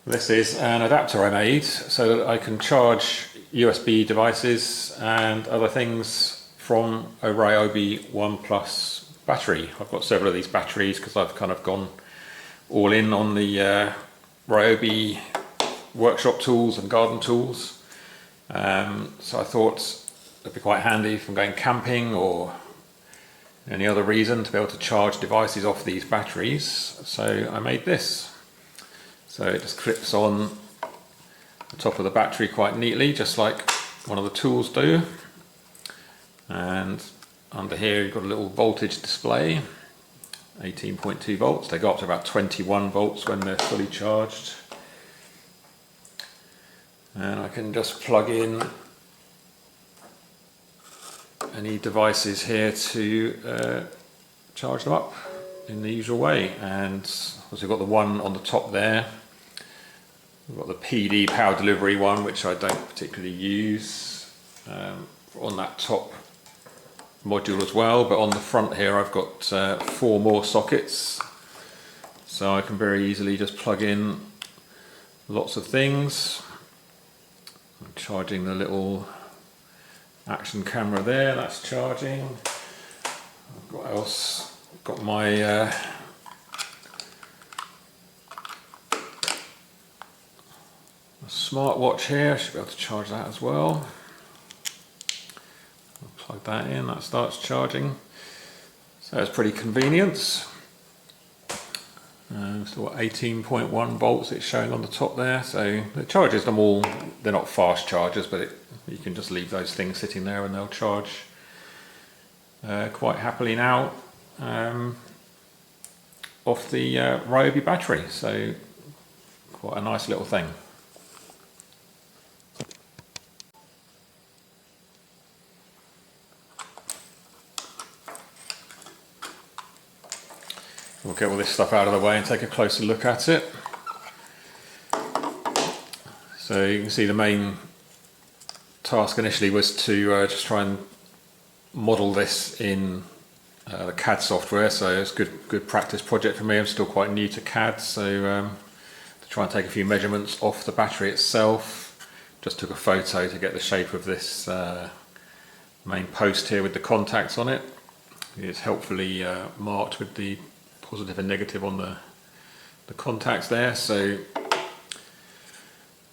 This is an adapter I made so that I can charge USB devices and other things from a Ryobi ONE Plus battery. I've got several of these batteries because I've kind of gone all in on the Ryobi workshop tools and garden tools. So I thought it'd be quite handy if I'm going camping or any other reason to be able to charge devices off these batteries. So I made this. So it just clips on the top of the battery quite neatly, just like one of the tools do. And under here you've got a little voltage display, 18.2 volts. They go up to about 21 volts when they're fully charged. And I can just plug in any devices here to charge them up in the usual way. And also we've got the one on the top there. We've got the PD power delivery one, which I don't particularly use, on that top module as well. But on the front here I've got 4 more sockets, so I can very easily just plug in lots of things. I'm charging the little action camera there, that's charging. What else? I've got my smartwatch here, I should be able to charge that as well. I'll plug that in, that starts charging. So it's pretty convenient. So 18.1 volts it's showing on the top there. So it charges them all. They're not fast chargers, but you can just leave those things sitting there and they'll charge quite happily now off the Ryobi battery. So quite a nice little thing. We'll get all this stuff out of the way and take a closer look at it. So you can see the main task initially was to just try and model this in the CAD software. So it's a good practice project for me. I'm still quite new to CAD, so to try and take a few measurements off the battery itself. Just took a photo to get the shape of this main post here with the contacts on it. It's helpfully marked with the positive and negative on the contacts there, so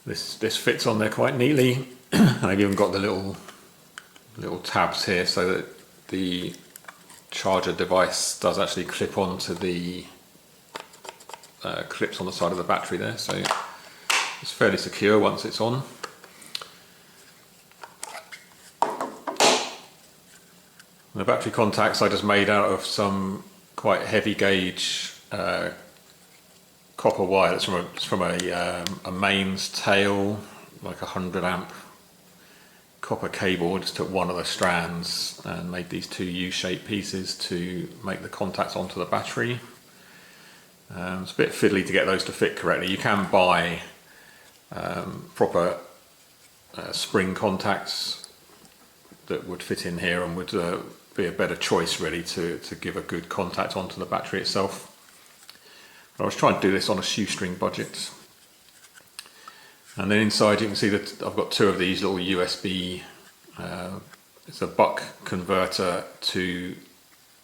this fits on there quite neatly. And I've even got the little tabs here so that the charger device does actually clip onto the clips on the side of the battery there, so it's fairly secure once it's on. The battery contacts I just made out of some quite heavy gauge copper wire. It's from a mains tail, like 100 amp copper cable. I just took one of the strands and made these 2 U-shaped pieces to make the contacts onto the battery. It's a bit fiddly to get those to fit correctly. You can buy proper spring contacts that would fit in here and would be a better choice really to give a good contact onto the battery itself. But I was trying to do this on a shoestring budget. And then inside you can see that I've got 2 of these little USB, it's a buck converter to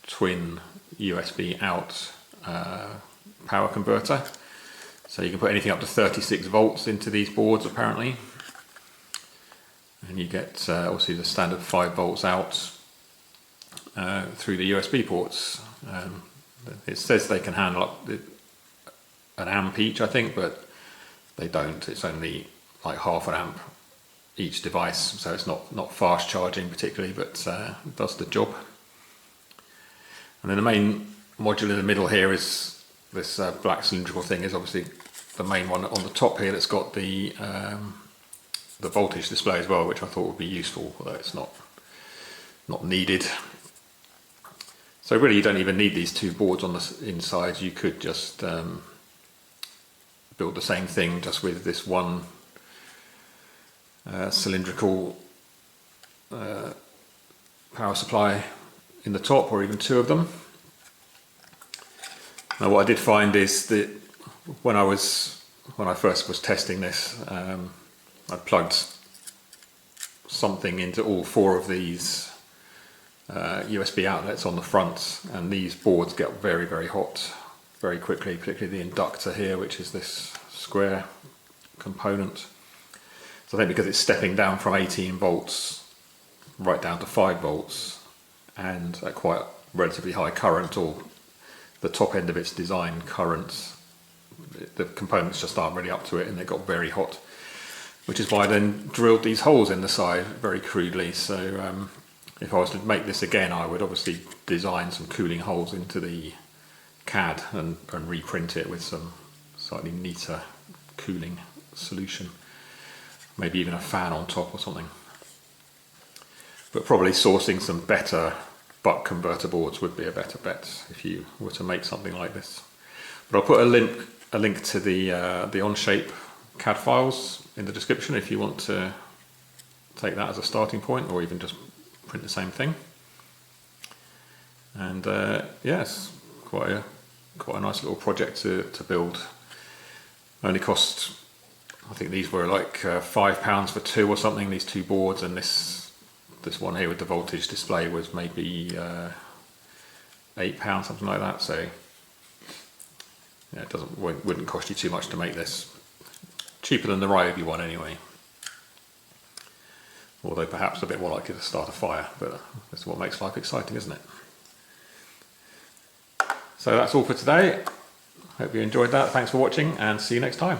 twin USB out power converter. So you can put anything up to 36 volts into these boards apparently. And you get obviously the standard 5 volts out through the USB ports. It says they can handle up an amp each, I think, but they don't. It's only like half an amp each device, so it's not fast charging particularly, but it does the job. And then the main module in the middle here is this black cylindrical thing, is obviously the main one on the top here that's got the voltage display as well, which I thought would be useful, although it's not needed. So really you don't even need these 2 boards on the inside. You could just build the same thing just with this one cylindrical power supply in the top, or even 2 of them. Now what I did find is that when I was when I first was testing this, I plugged something into all 4 of these USB outlets on the front, and these boards get very, very hot very quickly, particularly the inductor here, which is this square component. So I think because it's stepping down from 18 volts right down to 5 volts and at quite relatively high current, or the top end of its design current, the components just aren't really up to it and they got very hot, which is why I then drilled these holes in the side very crudely. So if I was to make this again, I would obviously design some cooling holes into the CAD and reprint it with some slightly neater cooling solution, maybe even a fan on top or something. But probably sourcing some better buck converter boards would be a better bet if you were to make something like this. But I'll put a link to the Onshape CAD files in the description if you want to take that as a starting point, or even just print the same thing. And yes, quite a nice little project to build. Only cost, I think these were like £5 for 2 or something, these 2 boards, and this one here with the voltage display was maybe £8, something like that. So yeah, it wouldn't cost you too much to make this. Cheaper than the Ryobi ONE anyway. Although perhaps a bit more likely to start a fire, but that's what makes life exciting, isn't it? So that's all for today. Hope you enjoyed that. Thanks for watching, and see you next time.